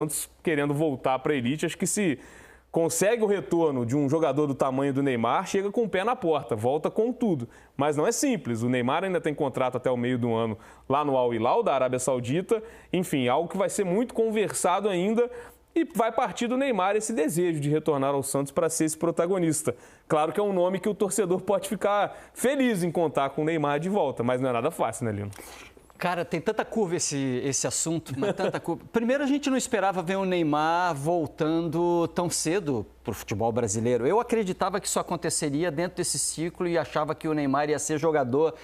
Santos querendo voltar para a elite. Acho que se consegue o retorno de um jogador do tamanho do Neymar, chega com o pé na porta, volta com tudo. Mas não é simples. O Neymar ainda tem contrato até o meio do ano lá no Al Hilal, da Arábia Saudita. Enfim, algo que vai ser muito conversado ainda. E vai partir do Neymar esse desejo de retornar ao Santos para ser esse protagonista. Claro que é um nome que o torcedor pode ficar feliz em contar com o Neymar de volta, mas não é nada fácil, né, Lino? Cara, tem tanta curva esse assunto, mas tanta curva. Primeiro, a gente não esperava ver o Neymar voltando tão cedo para o futebol brasileiro. Eu acreditava que isso aconteceria dentro desse ciclo e achava que o Neymar ia ser jogador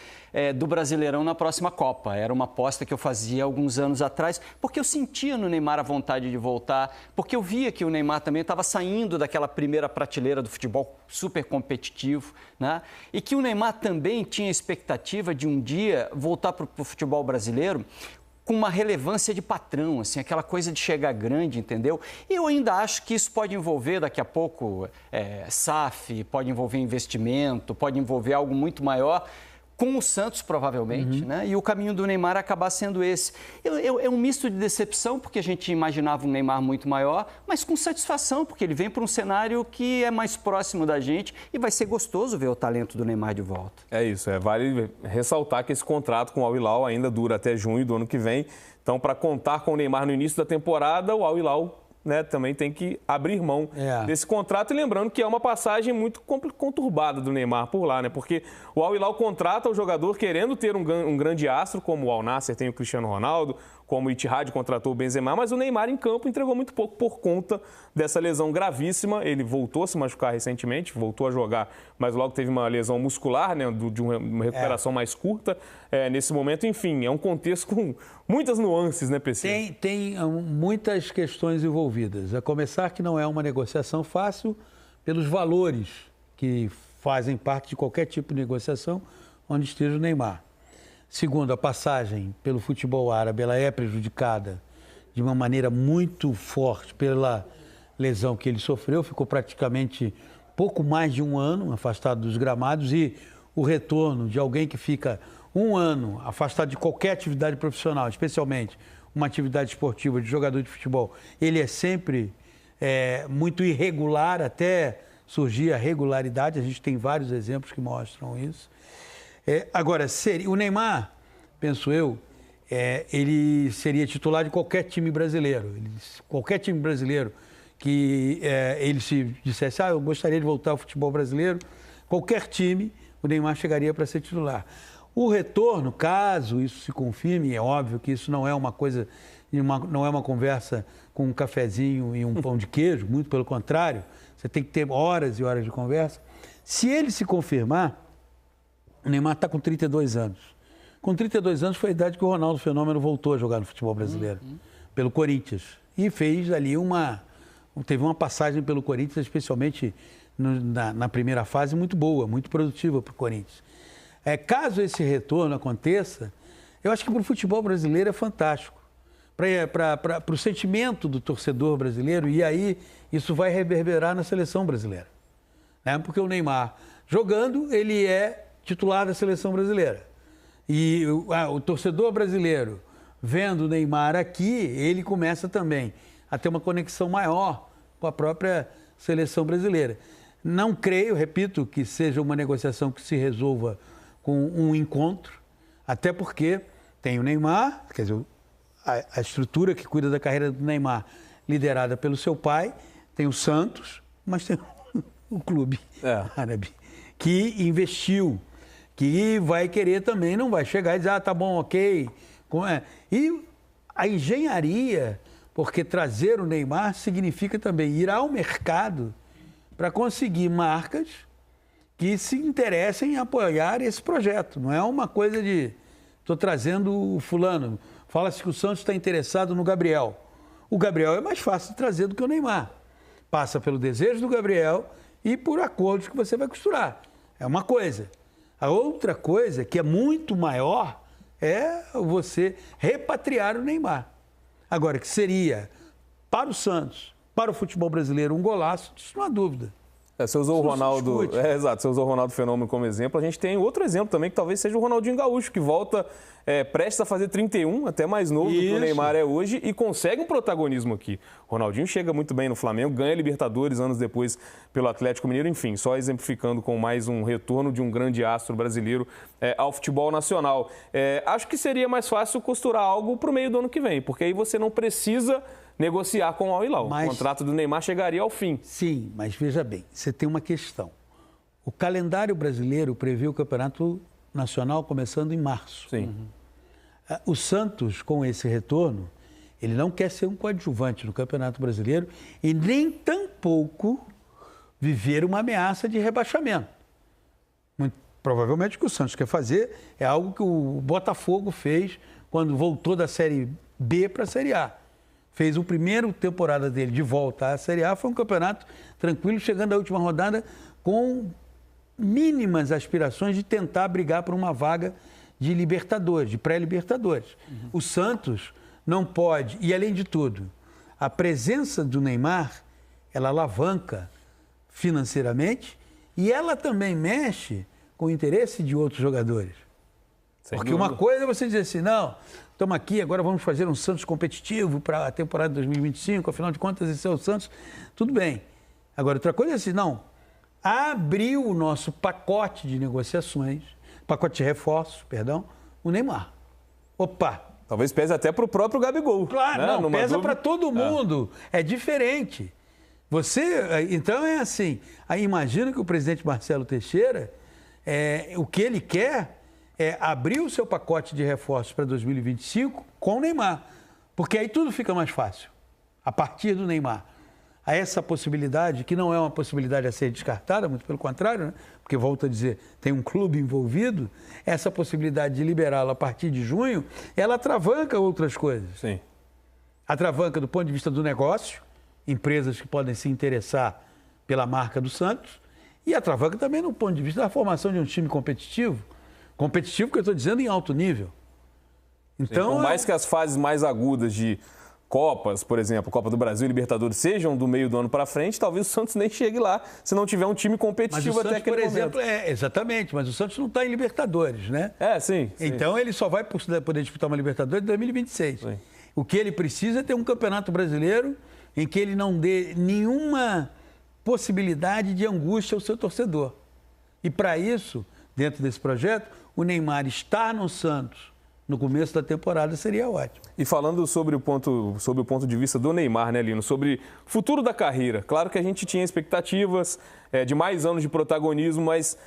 do Brasileirão na próxima Copa. Era uma aposta que eu fazia alguns anos atrás, porque eu sentia no Neymar a vontade de voltar, porque eu via que o Neymar também estava saindo daquela primeira prateleira do futebol super competitivo, né? E que o Neymar também tinha a expectativa de um dia voltar para o futebol brasileiro com uma relevância de patrão, assim, aquela coisa de chegar grande, entendeu? E eu ainda acho que isso pode envolver daqui a pouco SAF, pode envolver investimento, pode envolver algo muito maior, com o Santos, provavelmente, né? E o caminho do Neymar acabar sendo esse. É um misto de decepção, porque a gente imaginava um Neymar muito maior, mas com satisfação, porque ele vem para um cenário que é mais próximo da gente e vai ser gostoso ver o talento do Neymar de volta. É isso, vale ressaltar que esse contrato com o Al Hilal ainda dura até junho do ano que vem. Então, para contar com o Neymar no início da temporada, o Al Hilal, né, também tem que abrir mão desse contrato. E lembrando que é uma passagem muito conturbada do Neymar por lá, né? Porque o Al Hilal contrata o jogador querendo ter um grande astro, como o Al Nassr tem o Cristiano Ronaldo, como o Ittihad contratou o Benzema, mas o Neymar em campo entregou muito pouco por conta dessa lesão gravíssima. Ele voltou a se machucar recentemente, voltou a jogar, mas logo teve uma lesão muscular, né, de uma recuperação mais curta nesse momento. Enfim, é um contexto com muitas nuances, né, PC? Tem muitas questões envolvidas. A começar que não é uma negociação fácil pelos valores que fazem parte de qualquer tipo de negociação onde esteja o Neymar. Segundo, a passagem pelo futebol árabe, ela é prejudicada de uma maneira muito forte pela lesão que ele sofreu. Ficou praticamente pouco mais de um ano afastado dos gramados, e o retorno de alguém que fica um ano afastado de qualquer atividade profissional, especialmente uma atividade esportiva de jogador de futebol, ele é sempre muito irregular até surgir a regularidade. A gente tem vários exemplos que mostram isso. Agora, o Neymar, penso eu, ele seria titular de qualquer time brasileiro. Qualquer time brasileiro que ele se dissesse, eu gostaria de voltar ao futebol brasileiro, qualquer time, o Neymar chegaria para ser titular. O retorno, caso isso se confirme, é óbvio que isso não é uma coisa, não é uma conversa com um cafezinho e um pão de queijo, muito pelo contrário, você tem que ter horas e horas de conversa. Se ele se confirmar, o Neymar está com 32 anos. Com 32 anos foi a idade que o Ronaldo Fenômeno voltou a jogar no futebol brasileiro, pelo Corinthians. E fez ali teve uma passagem pelo Corinthians, especialmente na primeira fase, muito boa, muito produtiva para o Corinthians. Caso esse retorno aconteça, eu acho que para o futebol brasileiro é fantástico. Para o sentimento do torcedor brasileiro, e aí isso vai reverberar na seleção brasileira. Né? Porque o Neymar, jogando, ele é titular da seleção brasileira. E o torcedor brasileiro, vendo o Neymar aqui, ele começa também a ter uma conexão maior com a própria seleção brasileira. Não creio, repito, que seja uma negociação que se resolva com um encontro, até porque tem o Neymar, quer dizer, a estrutura que cuida da carreira do Neymar, liderada pelo seu pai, tem o Santos, mas tem o clube árabe, que investiu, que vai querer também, não vai chegar e dizer, tá bom, ok. E a engenharia, porque trazer o Neymar significa também ir ao mercado para conseguir marcas que se interessem em apoiar esse projeto. Não é uma coisa de, estou trazendo o fulano, fala-se que o Santos está interessado no Gabriel. O Gabriel é mais fácil de trazer do que o Neymar. Passa pelo desejo do Gabriel e por acordos que você vai costurar. É uma coisa. A outra coisa, que é muito maior, é você repatriar o Neymar. Agora, que seria para o Santos, para o futebol brasileiro, um golaço, isso não há dúvida. Você usou o Ronaldo, exato, você usou o Ronaldo Fenômeno como exemplo. A gente tem outro exemplo também, que talvez seja o Ronaldinho Gaúcho, que volta prestes a fazer 31, até mais novo do que o Neymar é hoje, e consegue um protagonismo aqui. O Ronaldinho chega muito bem no Flamengo, ganha Libertadores anos depois pelo Atlético Mineiro, enfim, só exemplificando com mais um retorno de um grande astro brasileiro ao futebol nacional. Acho que seria mais fácil costurar algo para o meio do ano que vem, porque aí você não precisa negociar com o Al Hilal. O contrato do Neymar chegaria ao fim. Sim, mas veja bem, você tem uma questão. O calendário brasileiro prevê o Campeonato Nacional começando em março. Sim. O Santos, com esse retorno, ele não quer ser um coadjuvante no Campeonato Brasileiro e nem tampouco viver uma ameaça de rebaixamento. Muito provavelmente o que o Santos quer fazer é algo que o Botafogo fez quando voltou da Série B para a Série A. Fez a primeira temporada dele de volta à Série A, foi um campeonato tranquilo, chegando à última rodada com mínimas aspirações de tentar brigar por uma vaga de Libertadores, de pré-Libertadores. O Santos não pode, e além de tudo, a presença do Neymar, ela alavanca financeiramente e ela também mexe com o interesse de outros jogadores. Porque uma coisa é você dizer assim, não, estamos aqui, agora vamos fazer um Santos competitivo para a temporada de 2025, afinal de contas esse é o Santos, tudo bem. Agora, outra coisa é assim, não, abriu o nosso pacote de negociações, pacote de reforços, perdão, o Neymar. Opa! Talvez pese até para o próprio Gabigol. Claro, né? Não, pesa para todo mundo, é diferente. Então é assim, aí imagina que o presidente Marcelo Teixeira, o que ele quer é abrir o seu pacote de reforços para 2025 com o Neymar. Porque aí tudo fica mais fácil, a partir do Neymar. Há essa possibilidade, que não é uma possibilidade a ser descartada, muito pelo contrário, né? Porque, volto a dizer, tem um clube envolvido, essa possibilidade de liberá-lo a partir de junho, ela atravanca outras coisas. Sim. Atravanca do ponto de vista do negócio, empresas que podem se interessar pela marca do Santos, e atravanca também no ponto de vista da formação de um time competitivo. Competitivo que eu estou dizendo em alto nível. Então, por mais que as fases mais agudas de Copas, por exemplo, Copa do Brasil e Libertadores sejam do meio do ano para frente, talvez o Santos nem chegue lá se não tiver um time competitivo até aquele momento. Mas o Santos, por exemplo, exatamente, mas o Santos não está em Libertadores, né? Sim. Então ele só vai poder disputar uma Libertadores em 2026. Sim. O que ele precisa é ter um Campeonato Brasileiro em que ele não dê nenhuma possibilidade de angústia ao seu torcedor. E para isso, dentro desse projeto, o Neymar estar no Santos no começo da temporada seria ótimo. E falando sobre o ponto de vista do Neymar, né, Lino? Sobre o futuro da carreira. Claro que a gente tinha expectativas de mais anos de protagonismo, mas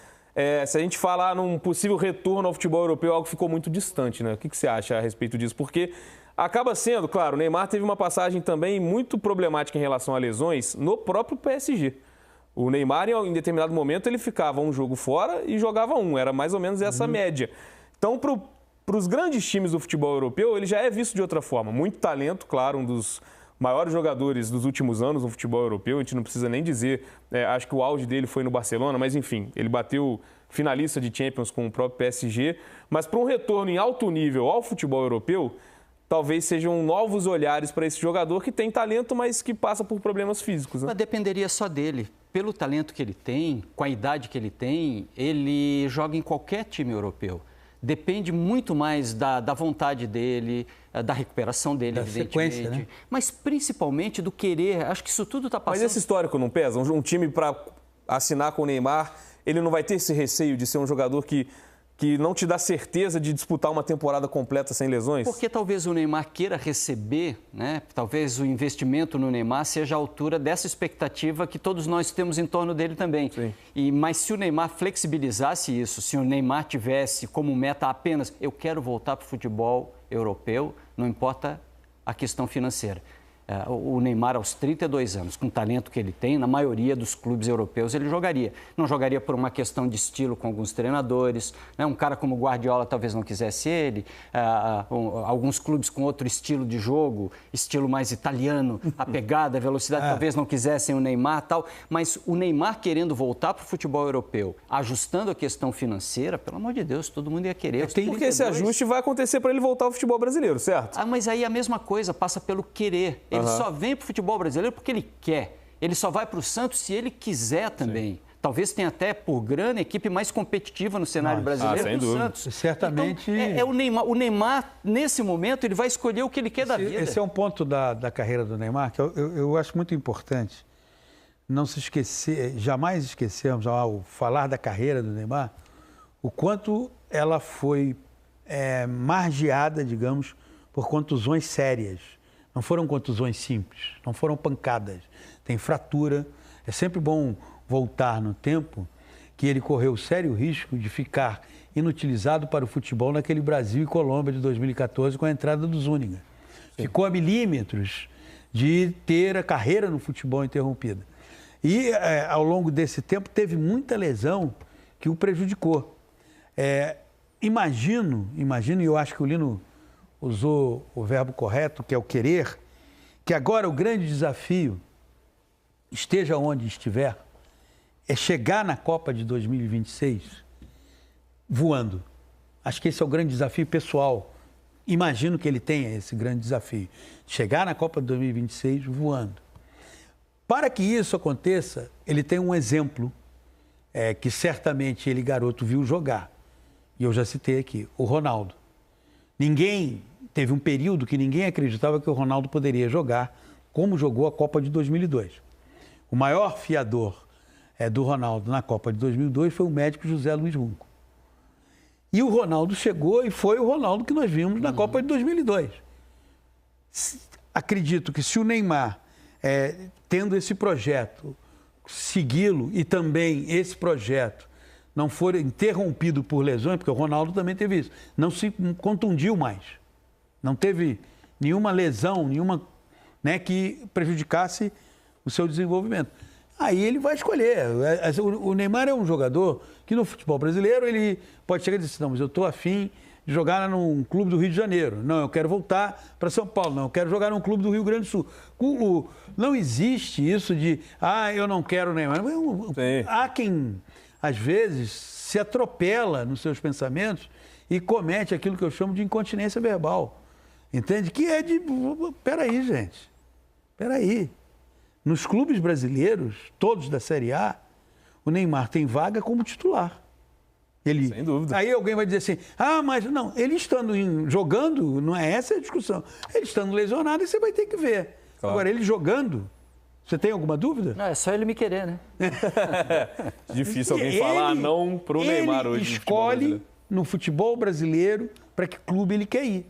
se a gente falar num possível retorno ao futebol europeu, algo ficou muito distante, né? O que você acha a respeito disso? Porque acaba sendo, claro, o Neymar teve uma passagem também muito problemática em relação a lesões no próprio PSG. O Neymar, em determinado momento, ele ficava um jogo fora e jogava um. Era mais ou menos essa média. Então, para os grandes times do futebol europeu, ele já é visto de outra forma. Muito talento, claro, um dos maiores jogadores dos últimos anos no futebol europeu. A gente não precisa nem dizer, acho que o auge dele foi no Barcelona, mas enfim, ele bateu finalista de Champions com o próprio PSG. Mas para um retorno em alto nível ao futebol europeu, talvez sejam novos olhares para esse jogador que tem talento, mas que passa por problemas físicos. Né? Mas dependeria só dele. Pelo talento que ele tem, com a idade que ele tem, ele joga em qualquer time europeu. Depende muito mais da vontade dele, da recuperação dele, da evidentemente. Sequência, né? Mas principalmente do querer. Acho que isso tudo está passando... Mas esse histórico não pesa? Um time para assinar com o Neymar, ele não vai ter esse receio de ser um jogador que não te dá certeza de disputar uma temporada completa sem lesões? Porque talvez o Neymar queira receber, né? Talvez o investimento no Neymar seja à altura dessa expectativa que todos nós temos em torno dele também. Sim. Mas se o Neymar flexibilizasse isso, se o Neymar tivesse como meta apenas eu quero voltar para o futebol europeu, não importa a questão financeira. O Neymar, aos 32 anos, com o talento que ele tem, na maioria dos clubes europeus ele jogaria. Não jogaria por uma questão de estilo com alguns treinadores, né? Um cara como o Guardiola talvez não quisesse ele, alguns clubes com outro estilo de jogo, estilo mais italiano, a pegada, a velocidade, talvez não quisessem o Neymar e tal. Mas o Neymar querendo voltar para o futebol europeu, ajustando a questão financeira, pelo amor de Deus, todo mundo ia querer. Porque esse ajuste vai acontecer para ele voltar ao futebol brasileiro, certo? Mas aí a mesma coisa, passa pelo querer. Ele só vem para o futebol brasileiro porque ele quer. Ele só vai para o Santos se ele quiser também. Sim. Talvez tenha até, por grana, a equipe mais competitiva no cenário brasileiro sem do dúvida. Santos. Certamente... Então, o Neymar, nesse momento, ele vai escolher o que ele quer da vida. Esse é um ponto da carreira do Neymar que eu acho muito importante. Não se esquecer, jamais esquecermos, ao falar da carreira do Neymar, o quanto ela foi margeada, digamos, por contusões sérias. Não foram contusões simples, não foram pancadas. Tem fratura. É sempre bom voltar no tempo que ele correu sério risco de ficar inutilizado para o futebol naquele Brasil e Colômbia de 2014 com a entrada do Zúñiga. Ficou a milímetros de ter a carreira no futebol interrompida. E ao longo desse tempo teve muita lesão que o prejudicou. Imagino, e eu acho que o Lino usou o verbo correto, que é o querer, que agora o grande desafio, esteja onde estiver, é chegar na Copa de 2026 voando. Acho que esse é o grande desafio pessoal. Imagino que ele tenha esse grande desafio. Chegar na Copa de 2026 voando. Para que isso aconteça, ele tem um exemplo que certamente ele, garoto, viu jogar. E eu já citei aqui, o Ronaldo. Teve um período que ninguém acreditava que o Ronaldo poderia jogar como jogou a Copa de 2002. O maior fiador do Ronaldo na Copa de 2002 foi o médico José Luiz Runco. E o Ronaldo chegou e foi o Ronaldo que nós vimos na Copa de 2002. Acredito que se o Neymar, tendo esse projeto, segui-lo e também esse projeto não for interrompido por lesões, porque o Ronaldo também teve isso, não se contundiu mais. Não teve nenhuma lesão, que prejudicasse o seu desenvolvimento. Aí ele vai escolher. O Neymar é um jogador que no futebol brasileiro ele pode chegar e dizer assim, não, mas eu estou afim de jogar num clube do Rio de Janeiro. Não, eu quero voltar para São Paulo. Não, eu quero jogar num clube do Rio Grande do Sul. Não existe isso de, eu não quero o Neymar. Há quem, às vezes, se atropela nos seus pensamentos e comete aquilo que eu chamo de incontinência verbal. Entende? Que é de... Peraí, gente. Peraí. Nos clubes brasileiros, todos da Série A, o Neymar tem vaga como titular. Sem dúvida. Aí alguém vai dizer assim, mas não, ele estando jogando, não é essa a discussão. Ele estando lesionado, você vai ter que ver. Claro. Agora, ele jogando, você tem alguma dúvida? Não, é só ele me querer, né? Difícil alguém falar não pro Neymar hoje. Ele escolhe no futebol brasileiro para que clube ele quer ir.